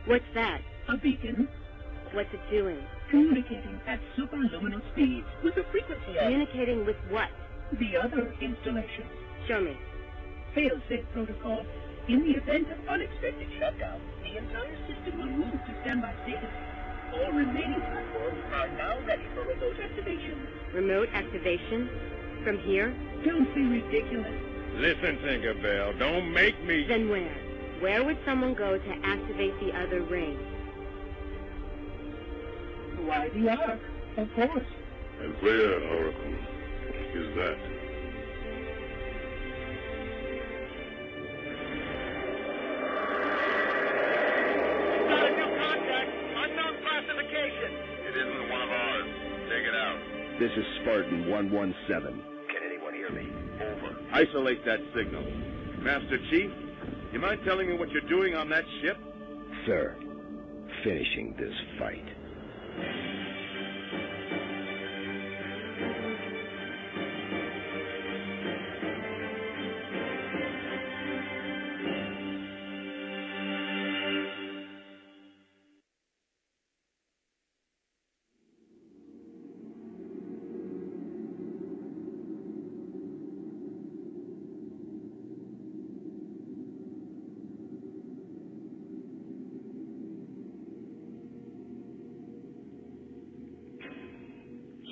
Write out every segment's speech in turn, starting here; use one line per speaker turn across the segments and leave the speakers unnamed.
What's that?
A beacon.
What's it doing?
Communicating at superluminal speeds with the frequency of
Communicating with what?
the other installations.
Show me.
Fail-safe protocol. In the event of unexpected shutdown, the entire system will move to standby status. All remaining platforms are now ready for remote activation.
Remote activation? From here?
Don't be ridiculous.
Listen, Tinkerbell, don't make me...
Then where? Where would someone go to activate the other ring?
Why the Ark? Of course.
And where, Oracle, is that?
Got a new contact. Unknown classification. It isn't one of ours. Take it out.
This is Spartan 117.
Can anyone hear me? Over. Isolate that signal. Master Chief, you mind telling me what you're doing on that ship?
Sir, finishing this fight.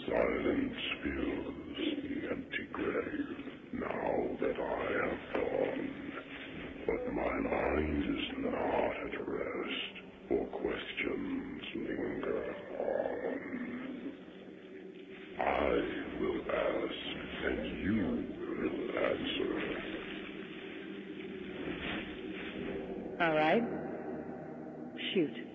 Silence fills the empty grave now that I have gone. But my mind is not at rest, for questions linger on. I will ask, and you will answer.
All right. Shoot.